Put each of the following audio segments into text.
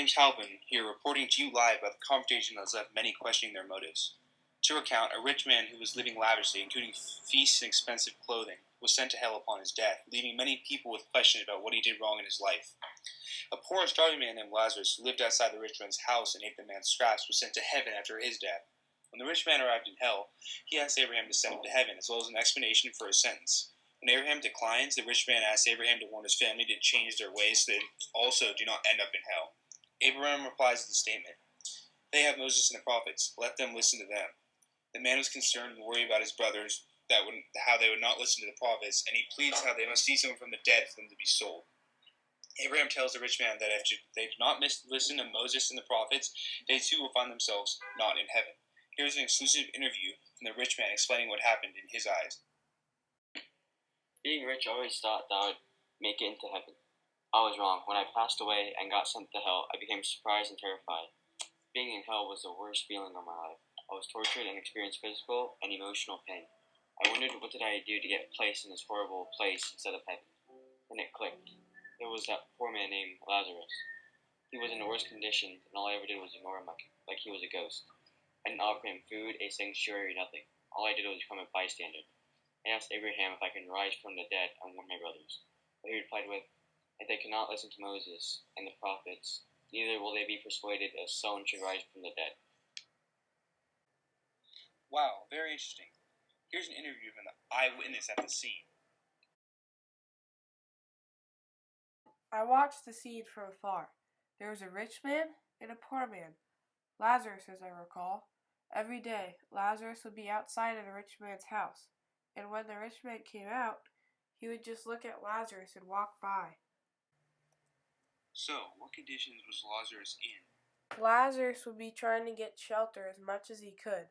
James Halpin here, reporting to you live about the confrontation that has left many questioning their motives. To recount, a rich man who was living lavishly, including feasts and expensive clothing, was sent to hell upon his death, leaving many people with questions about what he did wrong in his life. A poor and starving man named Lazarus, who lived outside the rich man's house and ate the man's scraps, was sent to heaven after his death. When the rich man arrived in hell, he asked Abraham to send him to heaven, as well as an explanation for his sentence. When Abraham declines, the rich man asks Abraham to warn his family to change their ways so they also do not end up in hell. Abraham replies to the statement, "They have Moses and the prophets. Let them listen to them." The man was concerned and worried about his brothers, how they would not listen to the prophets, and he pleads how they must see someone from the dead for them to be sold. Abraham tells the rich man that if they do not listen to Moses and the prophets, they too will find themselves not in heaven. Here's an exclusive interview from the rich man explaining what happened in his eyes. Being rich, I always thought that I would make it into heaven. I was wrong. When I passed away and got sent to hell, I became surprised and terrified. Being in hell was the worst feeling of my life. I was tortured and experienced physical and emotional pain. I wondered what did I do to get placed in this horrible place instead of heaven. Then it clicked. There was that poor man named Lazarus. He was in the worst condition, and all I ever did was ignore him like he was a ghost. I didn't offer him food, a sanctuary, or nothing. All I did was become a bystander. I asked Abraham if I can rise from the dead and warn my brothers. But he replied with, "If they cannot listen to Moses and the prophets, neither will they be persuaded as someone should rise from the dead." Wow, very interesting. Here's an interview from the eyewitness at the scene. I watched the scene from afar. There was a rich man and a poor man. Lazarus, as I recall. Every day, Lazarus would be outside of the rich man's house, and when the rich man came out, he would just look at Lazarus and walk by. So, what conditions was Lazarus in? Lazarus would be trying to get shelter as much as he could,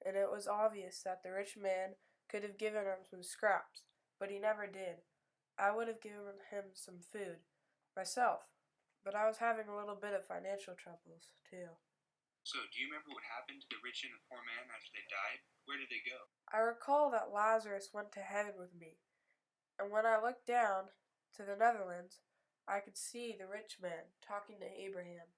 and it was obvious that the rich man could have given him some scraps, but he never did. I would have given him some food myself, but I was having a little bit of financial troubles, too. So, do you remember what happened to the rich and the poor man after they died? Where did they go? I recall that Lazarus went to heaven with me, and when I looked down to the Netherlands, I could see the rich man talking to Abraham.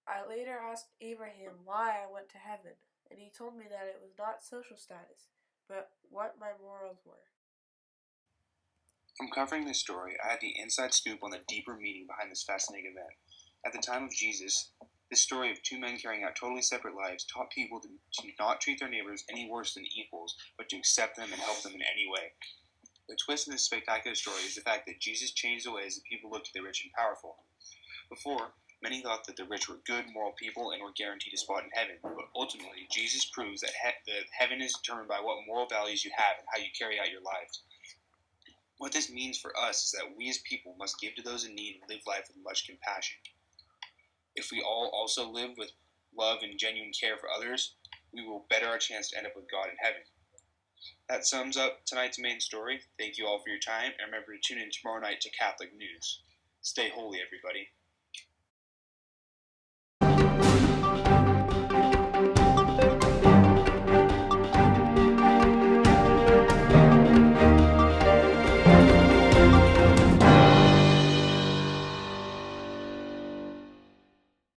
I later asked Abraham why I went to heaven, and he told me that it was not social status, but what my morals were. From covering this story, I had the inside scoop on the deeper meaning behind this fascinating event. At the time of Jesus, this story of two men carrying out totally separate lives taught people to not treat their neighbors any worse than equals, but to accept them and help them in any way. The twist in this spectacular story is the fact that Jesus changed the ways that people looked at the rich and powerful. Before, many thought that the rich were good, moral people and were guaranteed a spot in heaven, but ultimately, Jesus proves that heaven is determined by what moral values you have and how you carry out your lives. What this means for us is that we as people must give to those in need and live life with much compassion. If we all also live with love and genuine care for others, we will better our chance to end up with God in heaven. That sums up tonight's main story. Thank you all for your time, and remember to tune in tomorrow night to Catholic News. Stay holy, everybody.